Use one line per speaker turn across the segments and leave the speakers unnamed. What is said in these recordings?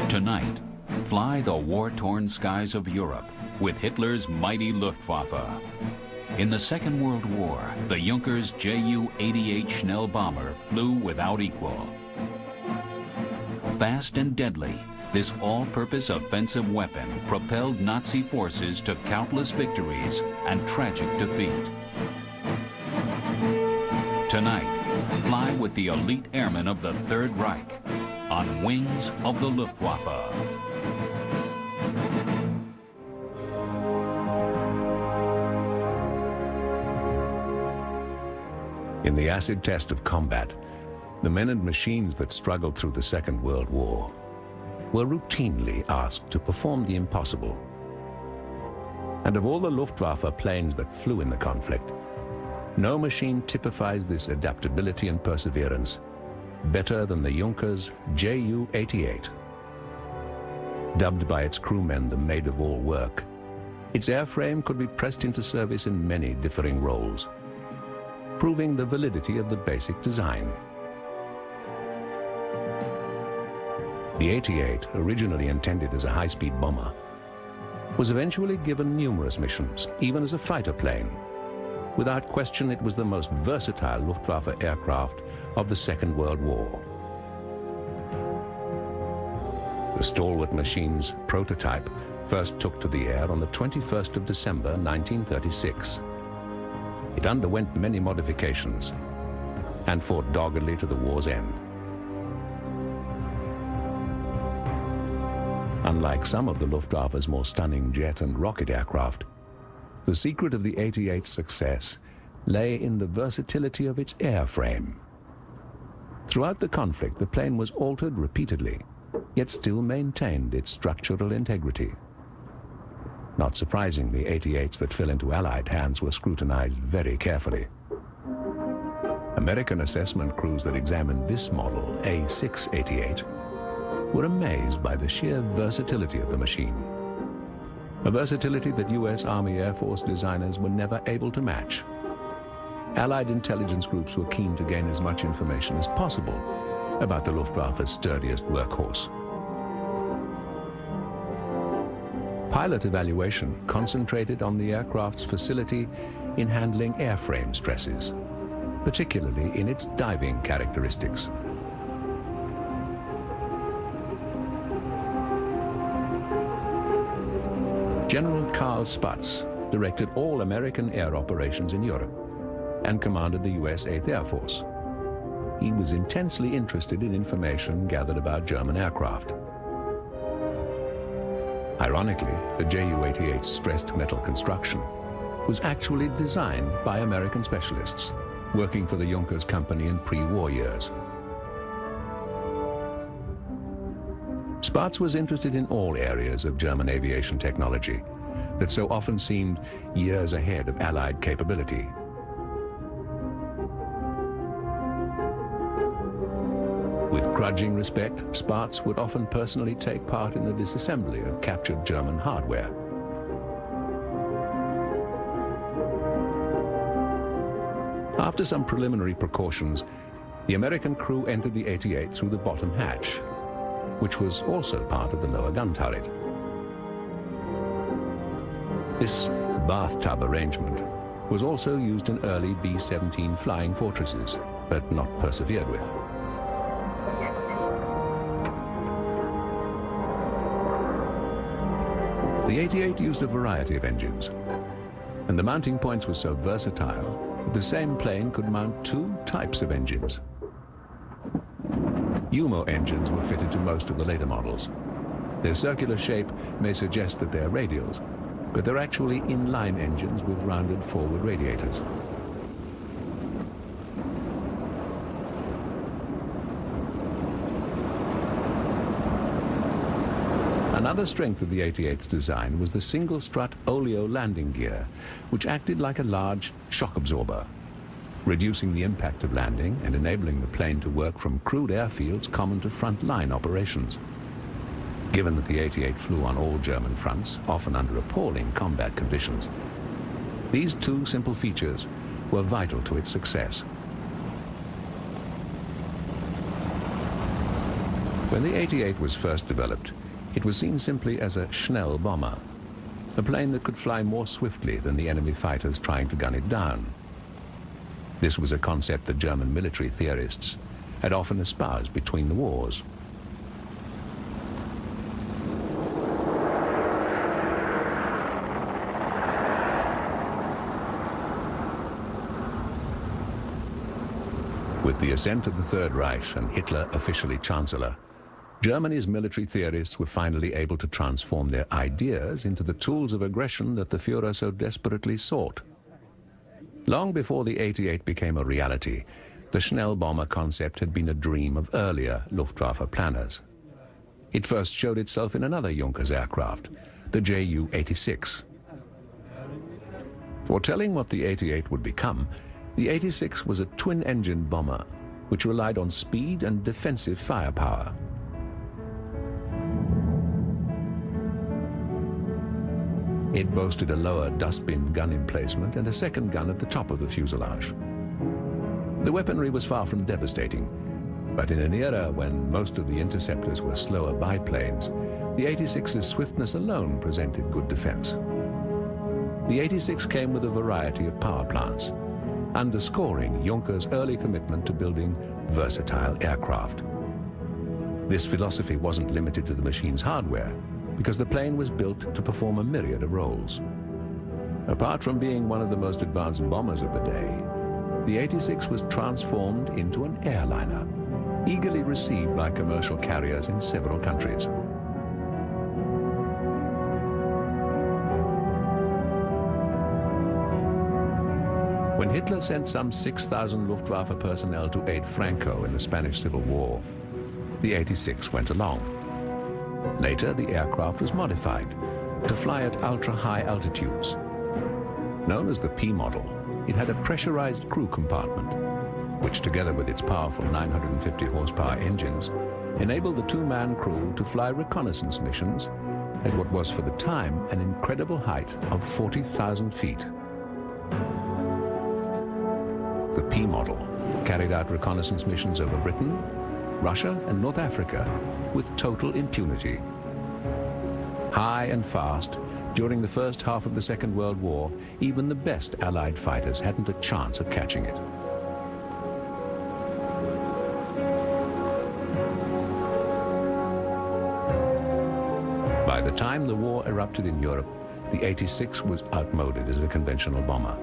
Tonight, fly the war-torn skies of Europe with Hitler's mighty Luftwaffe. In the Second World War, the Junkers Ju-88 Schnellbomber flew without equal. Fast and deadly, this all-purpose offensive weapon propelled Nazi forces to countless victories and tragic defeat. Tonight, fly with the elite airmen of the Third Reich on wings of the Luftwaffe.
In the acid test of combat, the men and machines that struggled through the Second World War were routinely asked to perform the impossible. And of all the Luftwaffe planes that flew in the conflict, no machine typifies this adaptability and perseverance better than the Junkers Ju-88. Dubbed by its crewmen the maid of all work, its airframe could be pressed into service in many differing roles, proving the validity of the basic design. The 88, originally intended as a high-speed bomber, was eventually given numerous missions, even as a fighter plane. Without question, it was the most versatile Luftwaffe aircraft of the Second World War. The stalwart machine's prototype first took to the air on the 21st of December 1936. It underwent many modifications and fought doggedly to the war's end. Unlike some of the Luftwaffe's more stunning jet and rocket aircraft, the secret of the 88's success lay in the versatility of its airframe. Throughout the conflict, the plane was altered repeatedly, yet still maintained its structural integrity. Not surprisingly, 88s that fell into Allied hands were scrutinized very carefully. American assessment crews that examined this model, A688, were amazed by the sheer versatility of the machine. A versatility that U.S. Army Air Force designers were never able to match. Allied intelligence groups were keen to gain as much information as possible about the Luftwaffe's sturdiest workhorse. Pilot evaluation concentrated on the aircraft's facility in handling airframe stresses, particularly in its diving characteristics. General Carl Spaatz directed all American air operations in Europe and commanded the U.S. 8th Air Force. He was intensely interested in information gathered about German aircraft. Ironically, the Ju-88's stressed metal construction was actually designed by American specialists working for the Junkers Company in pre-war years. Spaatz was interested in all areas of German aviation technology that so often seemed years ahead of Allied capability. With grudging respect, Spaatz would often personally take part in the disassembly of captured German hardware. After some preliminary precautions, the American crew entered the 88 through the bottom hatch, which was also part of the lower gun turret. This bathtub arrangement was also used in early B-17 flying fortresses, but not persevered with. The 88 used a variety of engines, and the mounting points were so versatile that the same plane could mount two types of engines. UMO engines were fitted to most of the later models. Their circular shape may suggest that they're radials, but they're actually inline engines with rounded forward radiators. Another strength of the 88's design was the single-strut oleo landing gear, which acted like a large shock absorber, reducing the impact of landing and enabling the plane to work from crewed airfields common to front-line operations. Given that the 88 flew on all German fronts, often under appalling combat conditions, These two simple features were vital to its success. When the 88 was first developed, it was seen simply as a Schnellbomber, a plane that could fly more swiftly than the enemy fighters trying to gun it down. This was a concept that German military theorists had often espoused between the wars. With the ascent of the Third Reich and Hitler officially Chancellor, Germany's military theorists were finally able to transform their ideas into the tools of aggression that the Führer so desperately sought. Long before the 88 became a reality, the Schnellbomber concept had been a dream of earlier Luftwaffe planners. It first showed itself in another Junkers aircraft, the Ju-86. Foretelling what the 88 would become, the 86 was a twin-engine bomber which relied on speed and defensive firepower. It boasted a lower dustbin gun emplacement and a second gun at the top of the fuselage. The weaponry was far from devastating, but in an era when most of the interceptors were slower biplanes, the 86's swiftness alone presented good defense. The 86 came with a variety of power plants, underscoring Juncker's early commitment to building versatile aircraft. This philosophy wasn't limited to the machine's hardware, because the plane was built to perform a myriad of roles. Apart from being one of the most advanced bombers of the day, the 86 was transformed into an airliner, eagerly received by commercial carriers in several countries. When Hitler sent some 6,000 Luftwaffe personnel to aid Franco in the Spanish Civil War, the 86 went along. Later, the aircraft was modified to fly at ultra-high altitudes. Known as the P model, it had a pressurized crew compartment, which together with its powerful 950 horsepower engines, enabled the two-man crew to fly reconnaissance missions at what was for the time an incredible height of 40,000 feet. The P model carried out reconnaissance missions over Britain, Russia and North Africa with total impunity. High and fast, during the first half of the Second World War, even the best Allied fighters hadn't a chance of catching it. By the time the war erupted in Europe, the 86 was outmoded as a conventional bomber.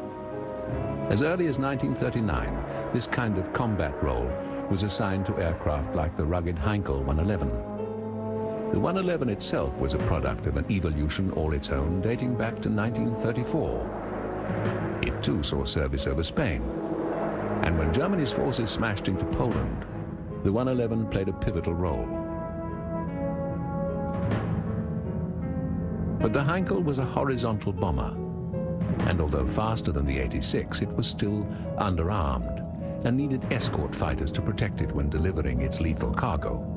As early as 1939, this kind of combat role was assigned to aircraft like the rugged Heinkel 111. The 111 itself was a product of an evolution all its own dating back to 1934. It too saw service over Spain. And when Germany's forces smashed into Poland, the 111 played a pivotal role. But the Heinkel was a horizontal bomber, and although faster than the 86, it was still underarmed and needed escort fighters to protect it when delivering its lethal cargo.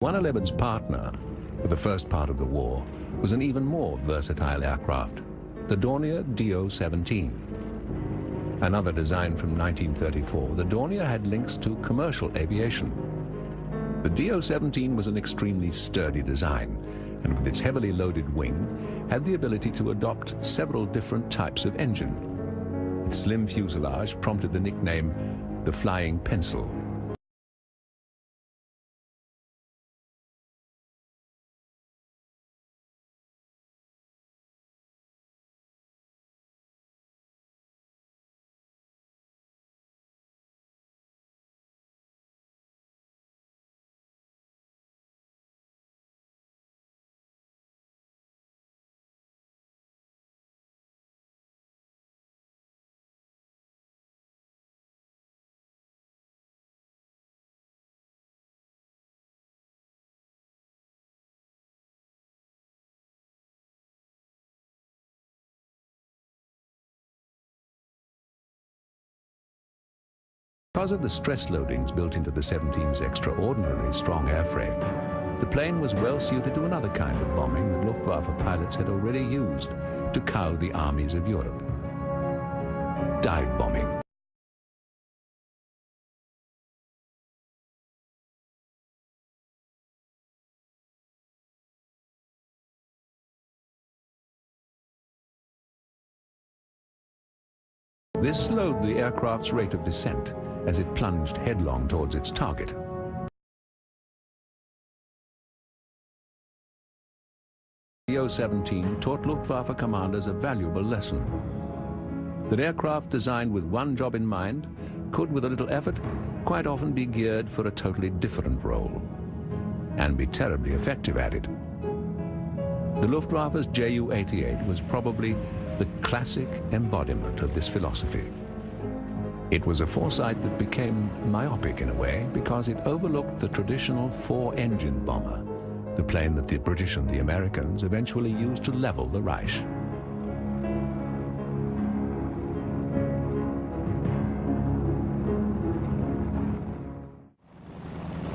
111's partner for the first part of the war was an even more versatile aircraft, the Dornier Do-17. Another design from 1934, the Dornier had links to commercial aviation. The Do-17 was an extremely sturdy design, and with its heavily loaded wing, had the ability to adopt several different types of engine. Its slim fuselage prompted the nickname the Flying Pencil. Because of the stress loadings built into the 17's extraordinarily strong airframe, the plane was well suited to another kind of bombing that Luftwaffe pilots had already used to cow the armies of Europe: dive bombing. This slowed the aircraft's rate of descent as it plunged headlong towards its target. The O-17 taught Luftwaffe commanders a valuable lesson: that aircraft designed with one job in mind could, with a little effort, quite often be geared for a totally different role, and be terribly effective at it. The Luftwaffe's Ju-88 was probably the classic embodiment of this philosophy. It was a foresight that became myopic in a way because it overlooked the traditional four-engine bomber, the plane that the British and the Americans eventually used to level the Reich.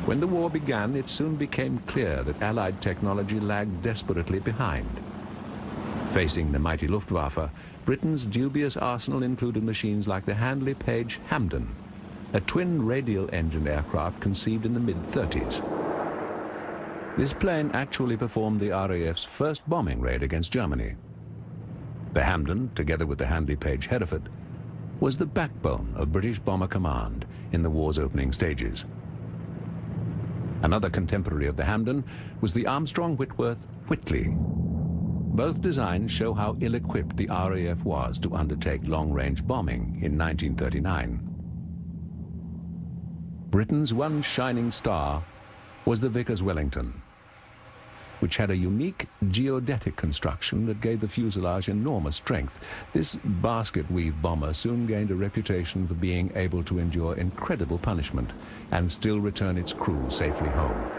When the war began, it soon became clear that Allied technology lagged desperately behind. Facing the mighty Luftwaffe, Britain's dubious arsenal included machines like the Handley Page Hampden, a twin radial engine aircraft conceived in the mid-30s. This plane actually performed the RAF's first bombing raid against Germany. The Hampden, together with the Handley Page Hereford, was the backbone of British Bomber Command in the war's opening stages. Another contemporary of the Hampden was the Armstrong Whitworth Whitley. Both designs show how ill-equipped the RAF was to undertake long-range bombing in 1939. Britain's one shining star was the Vickers Wellington, which had a unique geodetic construction that gave the fuselage enormous strength. This basket-weave bomber soon gained a reputation for being able to endure incredible punishment and still return its crew safely home.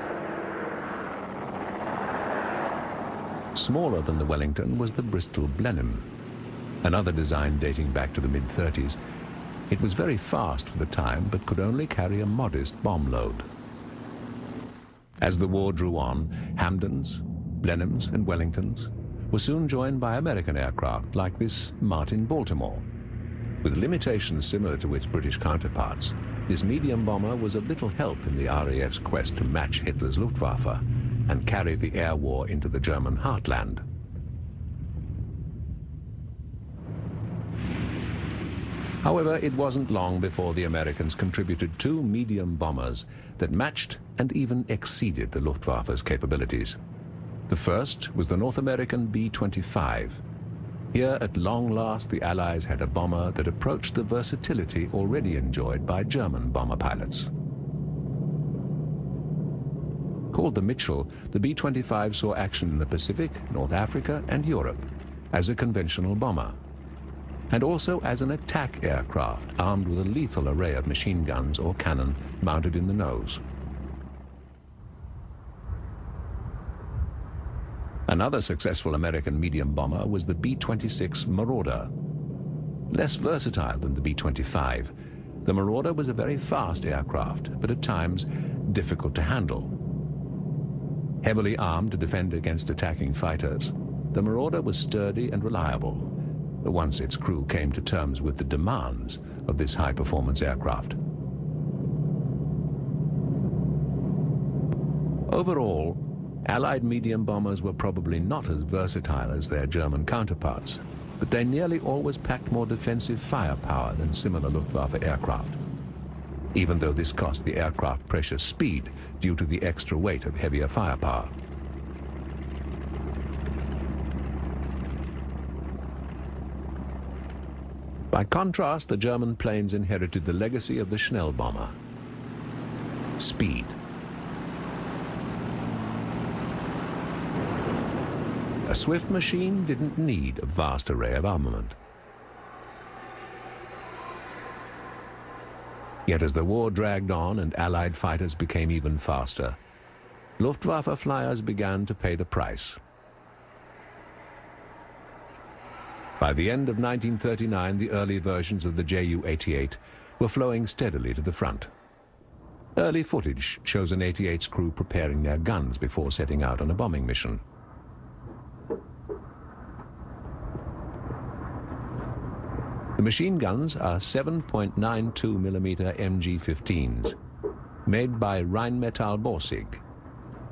Smaller than the Wellington was the Bristol Blenheim, another design dating back to the mid-30s. It was very fast for the time, but could only carry a modest bomb load. As the war drew on, Hampdens, Blenheims and Wellingtons were soon joined by American aircraft like this Martin Baltimore. With limitations similar to its British counterparts, this medium bomber was of little help in the RAF's quest to match Hitler's Luftwaffe and carry the air war into the German heartland. However, it wasn't long before the Americans contributed two medium bombers that matched and even exceeded the Luftwaffe's capabilities. The first was the North American B-25. Here, at long last, the Allies had a bomber that approached the versatility already enjoyed by German bomber pilots. Called the Mitchell, the B-25 saw action in the Pacific, North Africa, and Europe as a conventional bomber, and also as an attack aircraft armed with a lethal array of machine guns or cannon mounted in the nose. Another successful American medium bomber was the B-26 Marauder. Less versatile than the B-25, the Marauder was a very fast aircraft, but at times difficult to handle. Heavily armed to defend against attacking fighters, the Marauder was sturdy and reliable, once its crew came to terms with the demands of this high-performance aircraft. Overall, Allied medium bombers were probably not as versatile as their German counterparts, but they nearly always packed more defensive firepower than similar Luftwaffe aircraft, even though this cost the aircraft precious speed due to the extra weight of heavier firepower. By contrast, the German planes inherited the legacy of the Schnellbomber: speed. A swift machine didn't need a vast array of armament. Yet as the war dragged on and Allied fighters became even faster, Luftwaffe flyers began to pay the price. By the end of 1939, the early versions of the Ju-88 were flowing steadily to the front. Early footage shows an 88's crew preparing their guns before setting out on a bombing mission. The machine guns are 7.92mm MG-15s, made by Rheinmetall Borsig,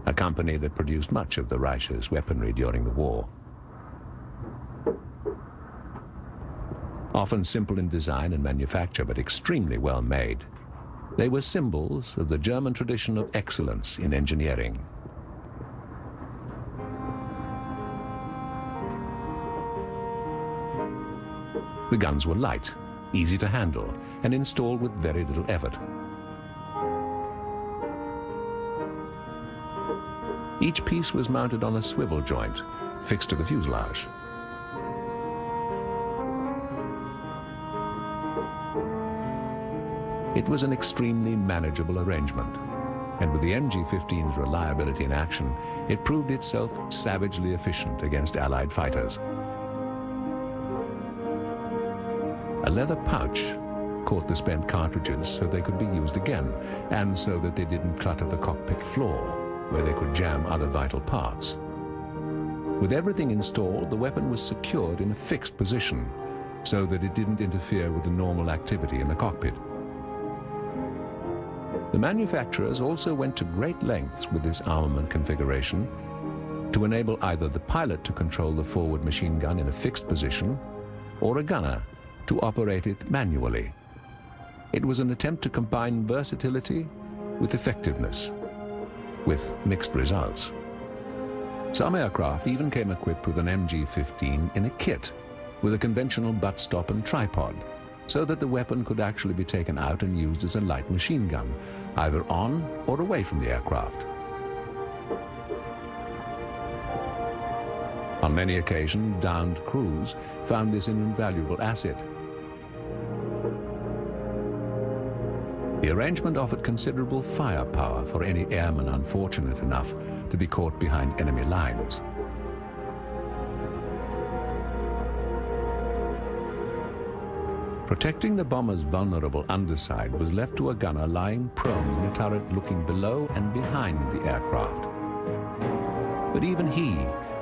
a company that produced much of the Reich's weaponry during the war. Often simple in design and manufacture, but extremely well made, they were symbols of the German tradition of excellence in engineering. The guns were light, easy to handle, and installed with very little effort. Each piece was mounted on a swivel joint, fixed to the fuselage. It was an extremely manageable arrangement, and with the MG-15's reliability in action, it proved itself savagely efficient against Allied fighters. A leather pouch caught the spent cartridges so they could be used again, and so that they didn't clutter the cockpit floor, where they could jam other vital parts. With everything installed, the weapon was secured in a fixed position, so that it didn't interfere with the normal activity in the cockpit. The manufacturers also went to great lengths with this armament configuration to enable either the pilot to control the forward machine gun in a fixed position, or a gunner to operate it manually. It was an attempt to combine versatility with effectiveness, with mixed results. Some aircraft even came equipped with an MG-15 in a kit with a conventional buttstop and tripod, so that the weapon could actually be taken out and used as a light machine gun, either on or away from the aircraft. On many occasions, downed crews found this an invaluable asset. The arrangement offered considerable firepower for any airman unfortunate enough to be caught behind enemy lines. Protecting the bomber's vulnerable underside was left to a gunner lying prone in a turret looking below and behind the aircraft. But even he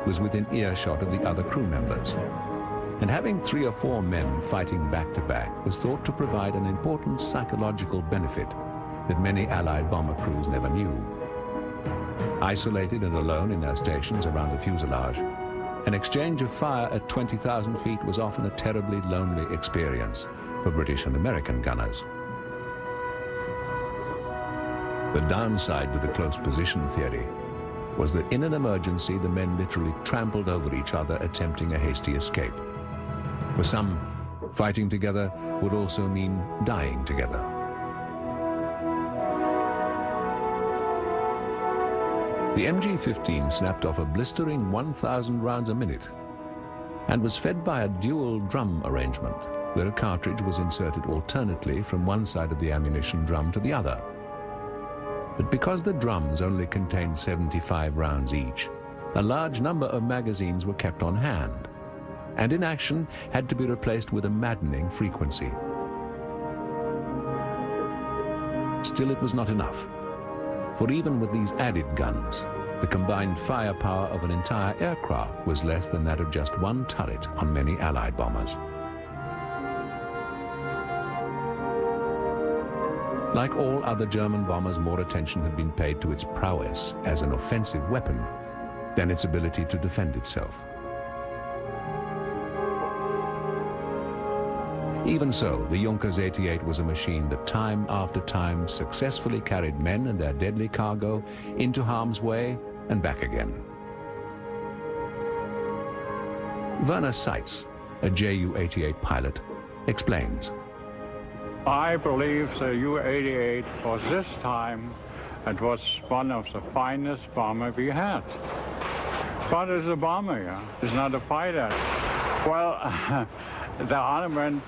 was within earshot of the other crew members, and having 3 or 4 men fighting back-to-back was thought to provide an important psychological benefit that many Allied bomber crews never knew. Isolated and alone in their stations around the fuselage, an exchange of fire at 20,000 feet was often a terribly lonely experience for British and American gunners. The downside to the close position theory was that in an emergency, the men literally trampled over each other attempting a hasty escape. For some, fighting together would also mean dying together. The MG-15 snapped off a blistering 1,000 rounds a minute and was fed by a dual drum arrangement where a cartridge was inserted alternately from one side of the ammunition drum to the other. But because the drums only contained 75 rounds each, a large number of magazines were kept on hand, and in action had to be replaced with a maddening frequency. Still, it was not enough, for even with these added guns, the combined firepower of an entire aircraft was less than that of just one turret on many Allied bombers. Like all other German bombers, more attention had been paid to its prowess as an offensive weapon than its ability to defend itself. Even so, the Junkers 88 was a machine that time after time successfully carried men and their deadly cargo into harm's way and back again. Werner Seitz, a Ju-88 pilot, explains.
I believe the Ju-88 for this time, it was one of the finest bombers we had. But it's a bomber, yeah? It's not a fighter. Well, the armament,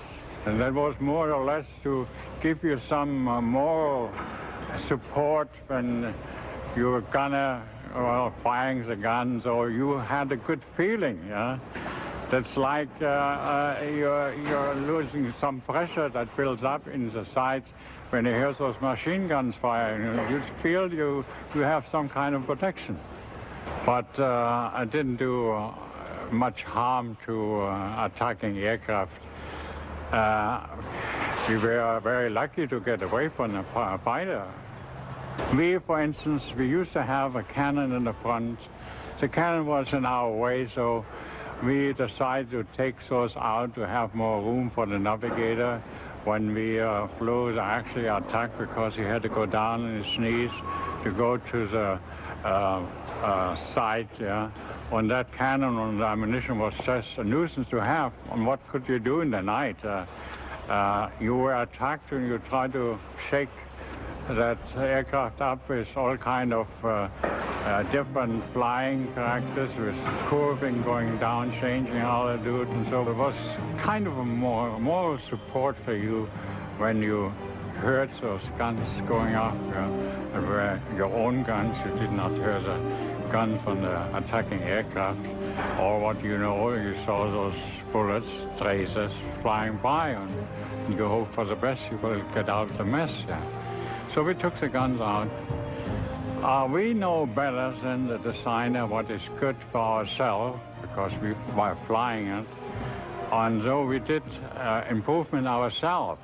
and that was more or less to give you some moral support when you were gunner, well, firing the guns, or you had a good feeling, yeah? That's like you're losing some pressure that builds up in the sides when you hear those machine guns firing. You feel you have some kind of protection. But I didn't do much harm to attacking aircraft. We were very lucky to get away from a fighter. We, for instance, we used to have a cannon in the front. The cannon was in our way, so we decided to take those out to have more room for the navigator when we flew the actually attack, because he had to go down on his knees to go to the site. Yeah. On that cannon, on the ammunition was just a nuisance to have. And what could you do in the night? You were attacked and you tried to shake that aircraft up with all kind of different flying characters, with curving, going down, changing altitude, and so it was kind of a moral support for you when you heard those guns going off, and were your own guns. You did not hear the gun from the attacking aircraft, or what you saw those bullets, tracers flying by, and you hope for the best, you will get out of the mess. Yeah. So we took the guns out. We know better than the designer what is good for ourselves, because we were flying it. And so we did improvement ourselves.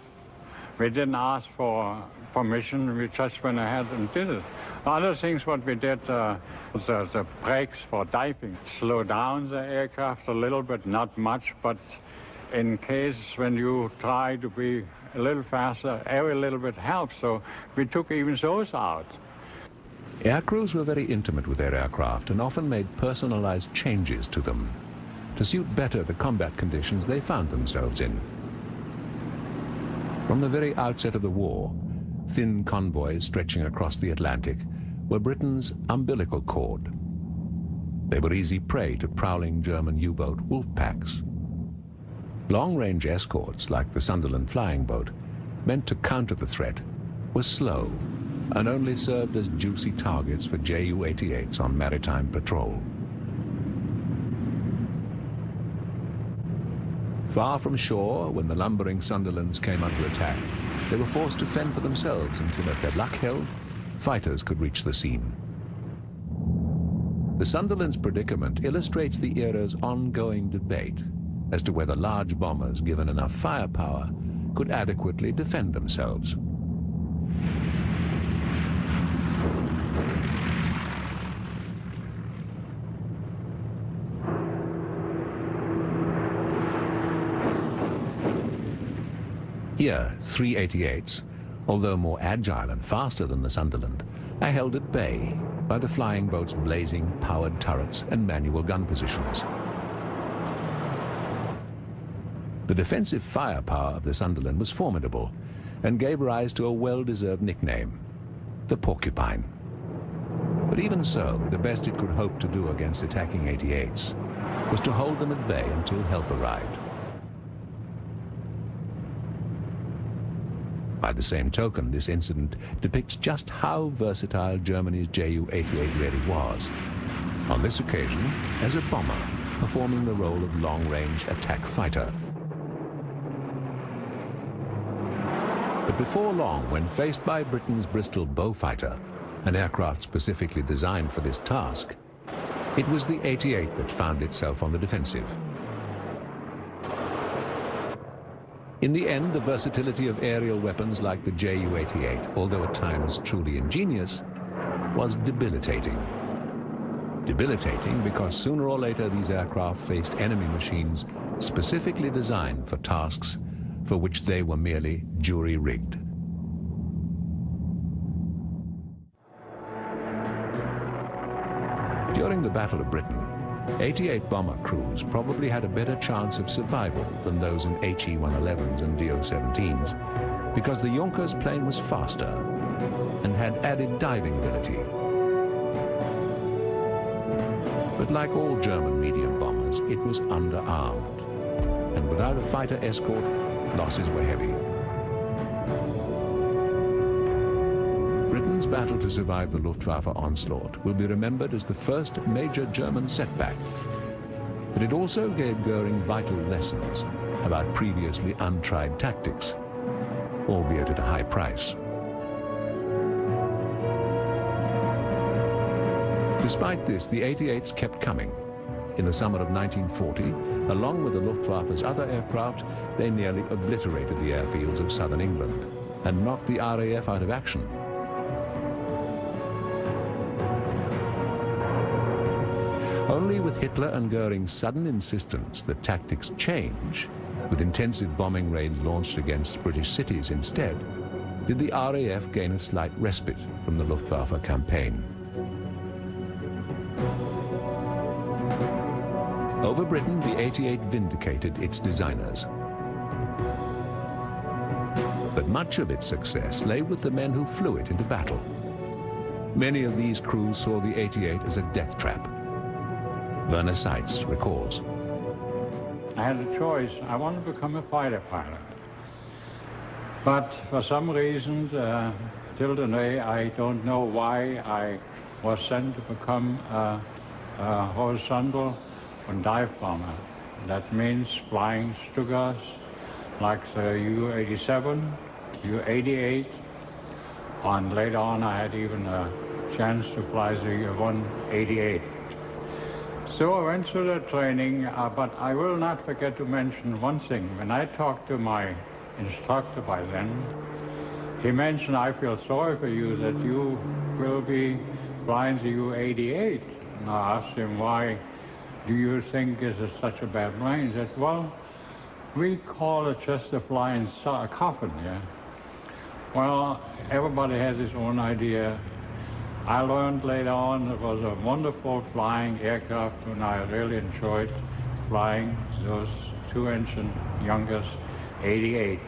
We didn't ask for permission, we just went ahead and did it. Other things what we did, the brakes for diving. Slow down the aircraft a little bit, not much, but in case when you try to be a little faster, every little bit helps, so we took even those out.
Aircrews were very intimate with their aircraft and often made personalized changes to them to suit better the combat conditions they found themselves in. From the very outset of the war, thin convoys stretching across the Atlantic were Britain's umbilical cord. They were easy prey to prowling German U-boat wolf packs. Long-range escorts, like the Sunderland flying boat, meant to counter the threat, were slow and only served as juicy targets for Ju-88s on maritime patrol. Far from shore, when the lumbering Sunderlands came under attack, they were forced to fend for themselves until, if their luck held, fighters could reach the scene. The Sunderland's predicament illustrates the era's ongoing debate as to whether large bombers, given enough firepower, could adequately defend themselves. Here, 388s, although more agile and faster than the Sunderland, are held at bay by the flying boat's blazing powered turrets and manual gun positions. The defensive firepower of the Sunderland was formidable and gave rise to a well-deserved nickname, the Porcupine. But even so, the best it could hope to do against attacking 88s was to hold them at bay until help arrived. By the same token, this incident depicts just how versatile Germany's Ju-88 really was. On this occasion, as a bomber, performing the role of long-range attack fighter. But before long, when faced by Britain's Bristol Beaufighter, an aircraft specifically designed for this task, it was the 88 that found itself on the defensive. In the end, the versatility of aerial weapons like the Ju-88, although at times truly ingenious, was debilitating. Debilitating because sooner or later these aircraft faced enemy machines specifically designed for tasks for which they were merely jury-rigged. During the Battle of Britain, 88 bomber crews probably had a better chance of survival than those in HE-111s and DO-17s because the Junkers plane was faster and had added diving ability. But like all German medium bombers, it was underarmed, and without a fighter escort, losses were heavy. Britain's battle to survive the Luftwaffe onslaught will be remembered as the first major German setback. but it also gave Goering vital lessons about previously untried tactics, albeit at a high price. Despite this, the 88s kept coming. In the summer of 1940, along with the Luftwaffe's other aircraft, they nearly obliterated the airfields of southern England and knocked the RAF out of action. Only with Hitler and Goering's sudden insistence that tactics change, with intensive bombing raids launched against British cities instead, did the RAF gain a slight respite from the Luftwaffe campaign. Over Britain, the 88 vindicated its designers. But much of its success lay with the men who flew it into battle. Many of these crews saw the 88 as a death trap. Werner Seitz recalls.
I had a choice. I wanted to become a fighter pilot. But for some reason, till today, I don't know why I was sent to become a horizontal and dive bomber. That means flying Stukas like the U-87, U-88, and later on I had even a chance to fly the U-188. So I went through the training, but I will not forget to mention one thing. When I talked to my instructor by then, he mentioned, I feel sorry for you that you will be flying the U-88. And I asked him, why do you think this is such a bad plane? He said, well, we call it just a flying coffin, yeah. Well, everybody has his own idea. I learned later on it was a wonderful flying aircraft, and I really enjoyed flying those two-engine youngest 88s.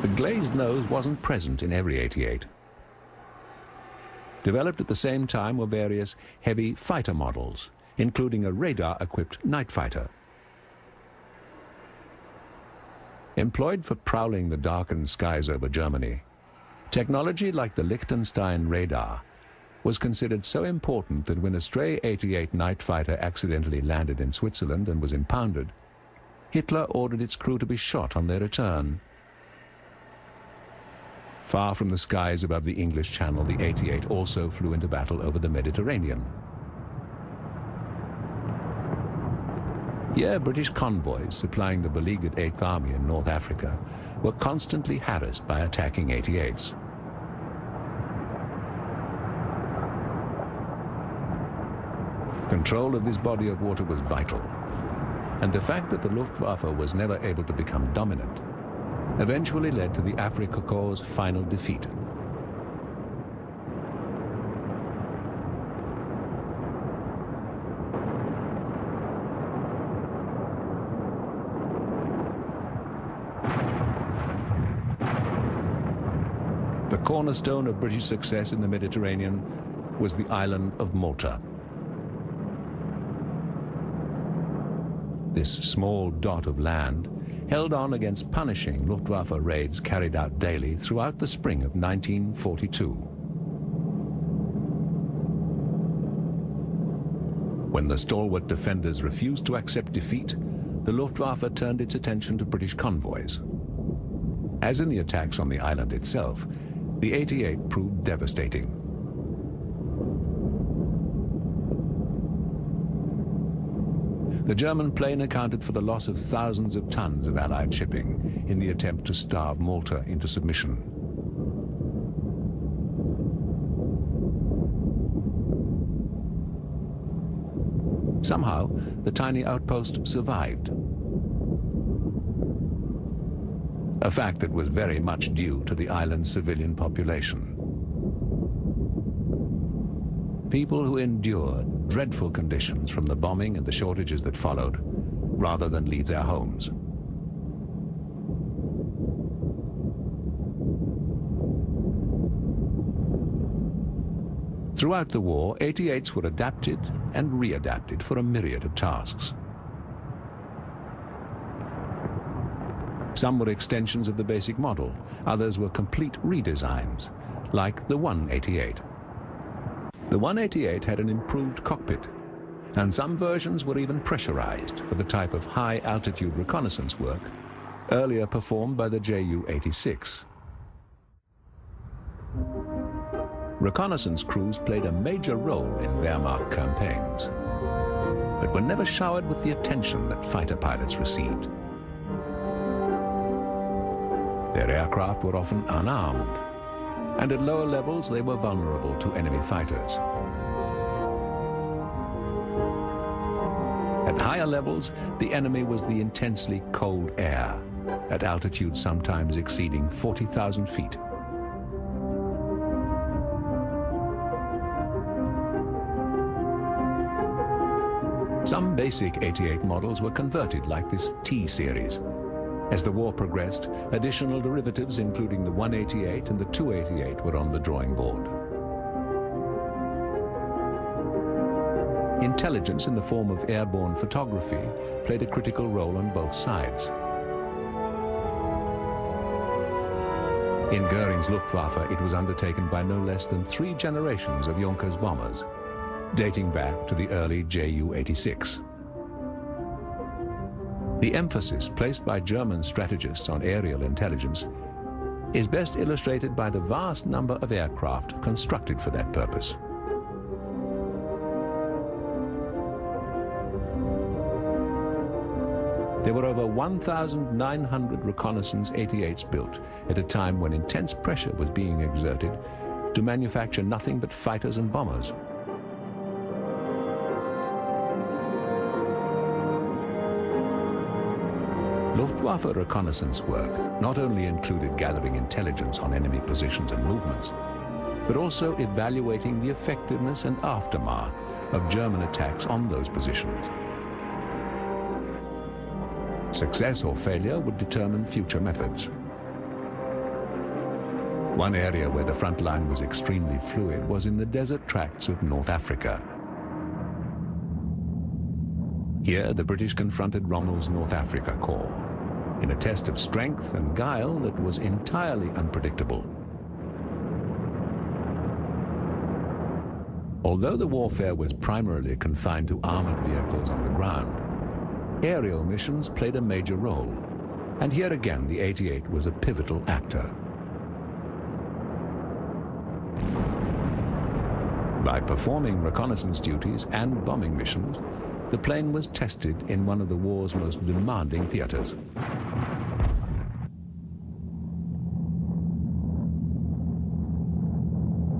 The glazed nose wasn't present in every 88. Developed at the same time were various heavy fighter models, including a radar-equipped night fighter. Employed for prowling the darkened skies over Germany, technology like the Liechtenstein radar was considered so important that when a stray 88 night fighter accidentally landed in Switzerland and was impounded, Hitler ordered its crew to be shot on their return. Far from the skies above the English Channel, the 88 also flew into battle over the Mediterranean. Here, British convoys supplying the beleaguered 8th Army in North Africa were constantly harassed by attacking 88s. Control of this body of water was vital, and the fact that the Luftwaffe was never able to become dominant eventually led to the Afrika Korps' final defeat. The cornerstone of British success in the Mediterranean was the island of Malta. This small dot of land held on against punishing Luftwaffe raids carried out daily throughout the spring of 1942. When the stalwart defenders refused to accept defeat, the Luftwaffe turned its attention to British convoys. As in the attacks on the island itself, the 88 proved devastating. The German plane accounted for the loss of thousands of tons of Allied shipping in the attempt to starve Malta into submission. Somehow, the tiny outpost survived. A fact that was very much due to the island's civilian population. People who endured dreadful conditions from the bombing and the shortages that followed, rather than leave their homes. Throughout the war, 88s were adapted and readapted for a myriad of tasks. Some were extensions of the basic model, others were complete redesigns, like the 188. The 188 had an improved cockpit, and some versions were even pressurized for the type of high-altitude reconnaissance work earlier performed by the Ju-86. Reconnaissance crews played a major role in Wehrmacht campaigns, but were never showered with the attention that fighter pilots received. Their aircraft were often unarmed, and at lower levels they were vulnerable to enemy fighters. At higher levels, the enemy was the intensely cold air, at altitudes sometimes exceeding 40,000 feet. Some basic 88 models were converted like this T-series. As the war progressed, additional derivatives including the 188 and the 288 were on the drawing board. Intelligence in the form of airborne photography played a critical role on both sides. In Goering's Luftwaffe, it was undertaken by no less than 3 generations of Junkers bombers, dating back to the early Ju-86. The emphasis placed by German strategists on aerial intelligence is best illustrated by the vast number of aircraft constructed for that purpose. There were over 1,900 reconnaissance 88s built at a time when intense pressure was being exerted to manufacture nothing but fighters and bombers. Luftwaffe reconnaissance work not only included gathering intelligence on enemy positions and movements, but also evaluating the effectiveness and aftermath of German attacks on those positions. Success or failure would determine future methods. One area where the front line was extremely fluid was in the desert tracts of North Africa. Here, the British confronted Rommel's North Africa Corps in a test of strength and guile that was entirely unpredictable. Although the warfare was primarily confined to armored vehicles on the ground, aerial missions played a major role, and here again the 88 was a pivotal actor. By performing reconnaissance duties and bombing missions, the plane was tested in one of the war's most demanding theaters.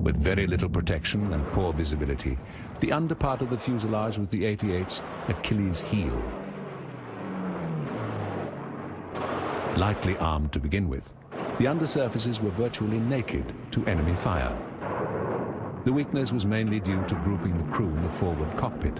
With very little protection and poor visibility, the underpart of the fuselage was the 88's Achilles heel. Lightly armed to begin with, the undersurfaces were virtually naked to enemy fire. The weakness was mainly due to grouping the crew in the forward cockpit.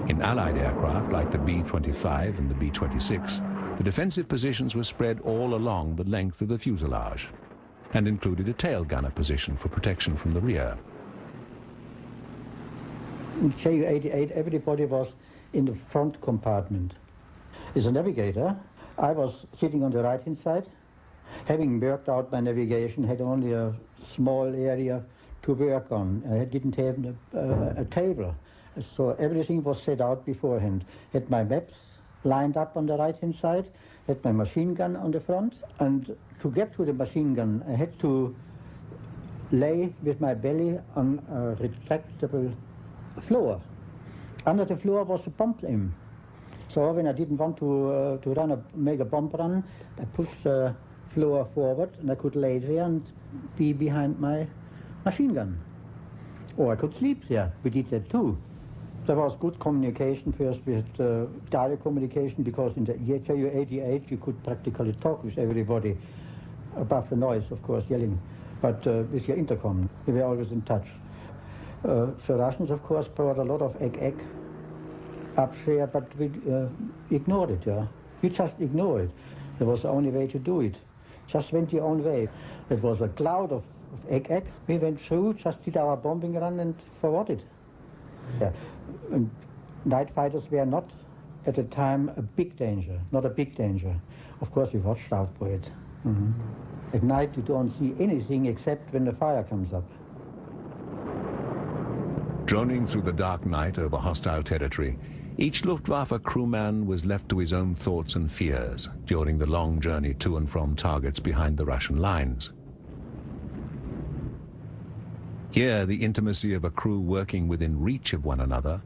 In Allied aircraft like the B-25 and the B-26, the defensive positions were spread all along the length of the fuselage and included a tail gunner position for protection from the rear.
In Ju-88, everybody was in the front compartment. As a navigator, I was sitting on the right-hand side. Having worked out my navigation, had only a small area to work on. I didn't have a table, so everything was set out beforehand. Had my maps lined up on the right-hand side, had my machine gun on the front, and to get to the machine gun, I had to lay with my belly on a retractable floor. Under the floor was a bomb claim. So when I didn't want to make a bomb run, I pushed the floor forward and I could lay there and be behind my machine gun. Or I could sleep there. We did that too. There was good communication first. We had direct communication because in the Ju-88 you could practically talk with everybody above the noise, of course, yelling, but with your intercom. We were always in touch. The Russians, of course, brought a lot of egg up there, but we ignored it, yeah. We just ignored it. That was the only way to do it. Just went your own way. It was a cloud of egg. We went through, just did our bombing run and forward it. Yeah. And night fighters were not, at the time, a big danger, not a big danger. Of course, we watched out for it. Mm-hmm. At night you don't see anything except when the fire comes up.
Droning through the dark night over hostile territory, each Luftwaffe crewman was left to his own thoughts and fears during the long journey to and from targets behind the Russian lines. Here, the intimacy of a crew working within reach of one another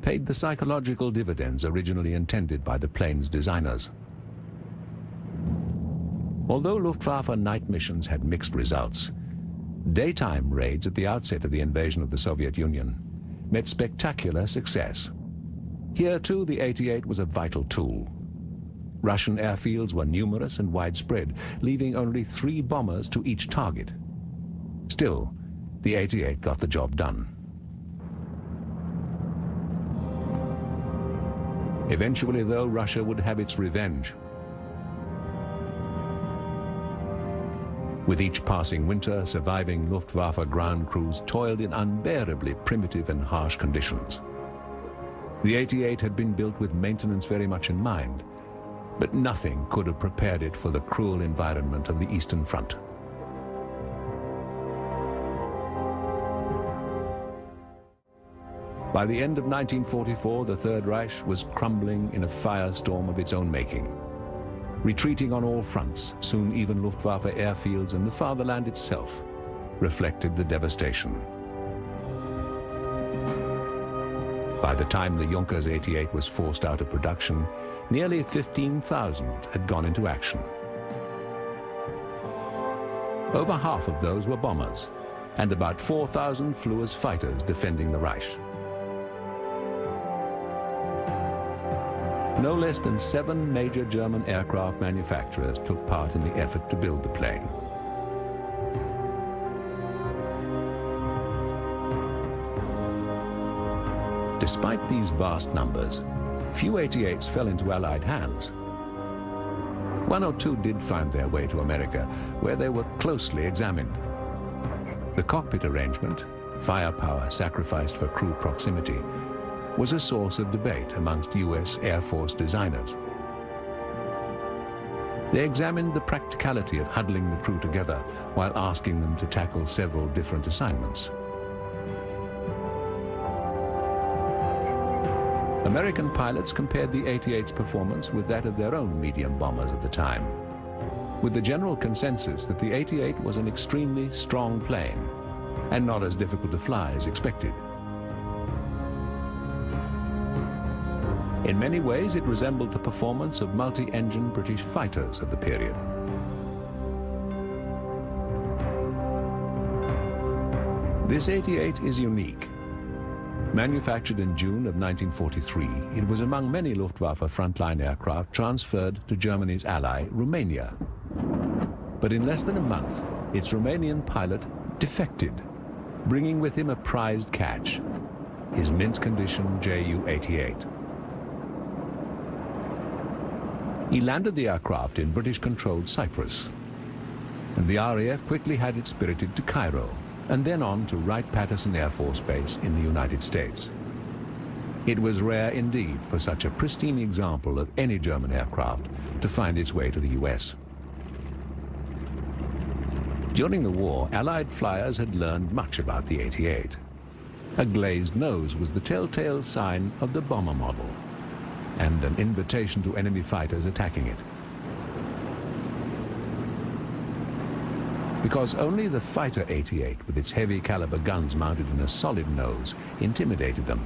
paid the psychological dividends originally intended by the plane's designers. Although Luftwaffe night missions had mixed results, daytime raids at the outset of the invasion of the Soviet Union met spectacular success. Here, too, the 88 was a vital tool. Russian airfields were numerous and widespread, leaving only 3 bombers to each target. Still, the 88 got the job done. Eventually, though, Russia would have its revenge. With each passing winter, surviving Luftwaffe ground crews toiled in unbearably primitive and harsh conditions. The 88 had been built with maintenance very much in mind, but nothing could have prepared it for the cruel environment of the Eastern Front. By the end of 1944, the Third Reich was crumbling in a firestorm of its own making. Retreating on all fronts, soon even Luftwaffe airfields and the fatherland itself reflected the devastation. By the time the Junkers 88 was forced out of production, nearly 15,000 had gone into action. Over half of those were bombers, and about 4,000 flew as fighters defending the Reich. No less than 7 major German aircraft manufacturers took part in the effort to build the plane. Despite these vast numbers, few 88s fell into Allied hands. 1 or 2 did find their way to America, where they were closely examined. The cockpit arrangement, firepower sacrificed for crew proximity, was a source of debate amongst US Air Force designers. They examined the practicality of huddling the crew together while asking them to tackle several different assignments. American pilots compared the 88's performance with that of their own medium bombers at the time, with the general consensus that the 88 was an extremely strong plane and not as difficult to fly as expected. In many ways, it resembled the performance of multi-engine British fighters of the period. This 88 is unique. Manufactured in June of 1943, it was among many Luftwaffe frontline aircraft transferred to Germany's ally, Romania. But in less than a month, its Romanian pilot defected, bringing with him a prized catch, his mint-condition Ju-88. He landed the aircraft in British-controlled Cyprus, and the RAF quickly had it spirited to Cairo, and then on to Wright-Patterson Air Force Base in the United States. It was rare indeed for such a pristine example of any German aircraft to find its way to the US. During the war, Allied flyers had learned much about the 88. A glazed nose was the telltale sign of the bomber model, and an invitation to enemy fighters attacking it. Because only the fighter 88 with its heavy caliber guns mounted in a solid nose intimidated them.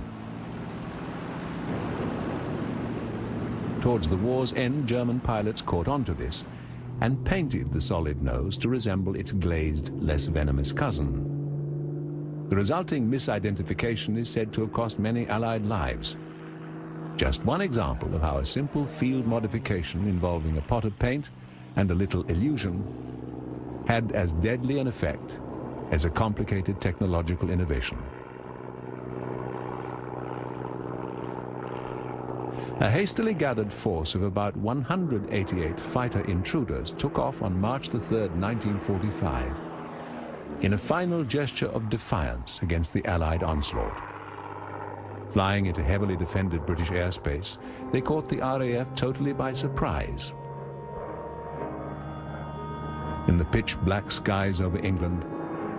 Towards the war's end, German pilots caught on to this and painted the solid nose to resemble its glazed, less venomous cousin. The resulting misidentification is said to have cost many Allied lives. Just one example of how a simple field modification involving a pot of paint and a little illusion had as deadly an effect as a complicated technological innovation. A hastily gathered force of about 188 fighter intruders took off on March the 3rd, 1945, in a final gesture of defiance against the Allied onslaught. Flying into heavily defended British airspace, they caught the RAF totally by surprise. In the pitch-black skies over England,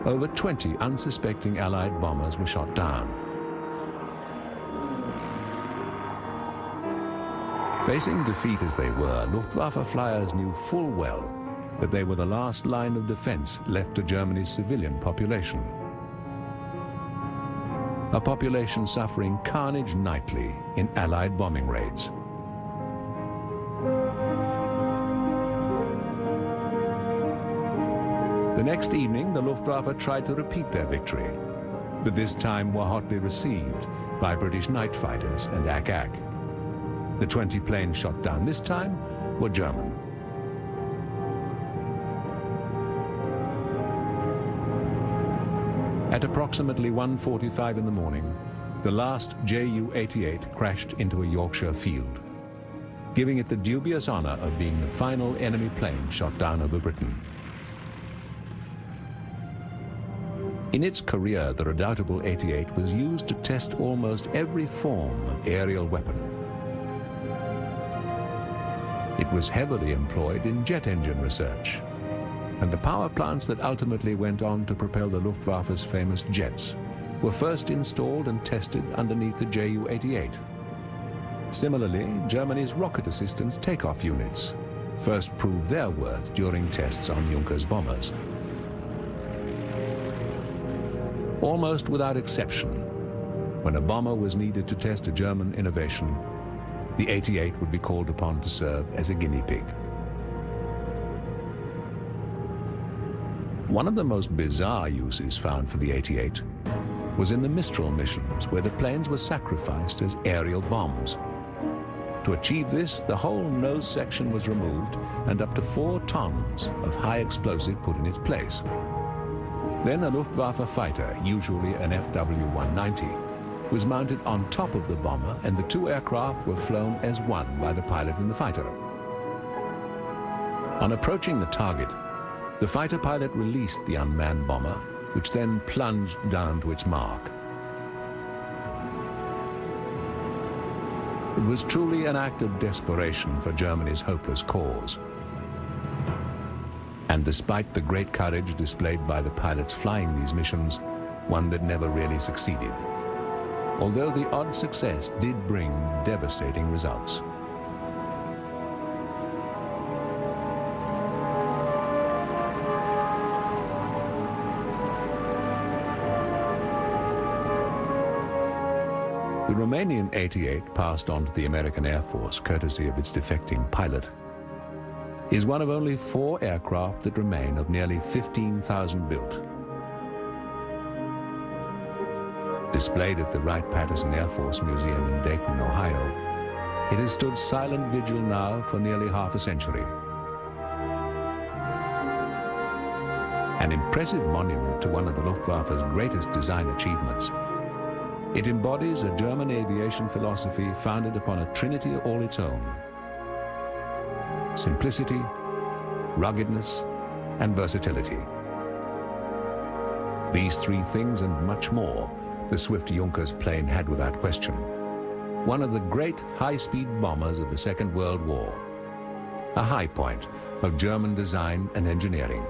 over 20 unsuspecting Allied bombers were shot down. Facing defeat as they were, Luftwaffe flyers knew full well that they were the last line of defense left to Germany's civilian population. A population suffering carnage nightly in Allied bombing raids. The next evening, the Luftwaffe tried to repeat their victory, but this time were hotly received by British night fighters and Ack-Ack. The 20 planes shot down this time were German. At approximately 1:45 in the morning, the last Ju-88 crashed into a Yorkshire field, giving it the dubious honor of being the final enemy plane shot down over Britain. In its career, the redoubtable 88 was used to test almost every form of aerial weapon. It was heavily employed in jet engine research, and the power plants that ultimately went on to propel the Luftwaffe's famous jets were first installed and tested underneath the Ju-88. Similarly, Germany's rocket assistance takeoff units first proved their worth during tests on Juncker's bombers. Almost without exception, when a bomber was needed to test a German innovation, the 88 would be called upon to serve as a guinea pig. One of the most bizarre uses found for the 88 was in the Mistral missions, where the planes were sacrificed as aerial bombs. To achieve this, the whole nose section was removed and up to 4 tons of high explosive put in its place. Then a Luftwaffe fighter, usually an FW-190, was mounted on top of the bomber, and the 2 aircraft were flown as one by the pilot and the fighter. On approaching the target, the fighter pilot released the unmanned bomber, which then plunged down to its mark. It was truly an act of desperation for Germany's hopeless cause. And despite the great courage displayed by the pilots flying these missions, one that never really succeeded, although the odd success did bring devastating results. The Romanian 88, passed on to the American Air Force courtesy of its defecting pilot, is one of only 4 aircraft that remain of nearly 15,000 built. Displayed at the Wright-Patterson Air Force Museum in Dayton, Ohio, it has stood silent vigil now for nearly half a century. An impressive monument to one of the Luftwaffe's greatest design achievements, it embodies a German aviation philosophy founded upon a trinity all its own: simplicity, ruggedness, and versatility. These 3 things and much more the swift Junkers plane had without question. One of the great high-speed bombers of the Second World War, a high point of German design and engineering.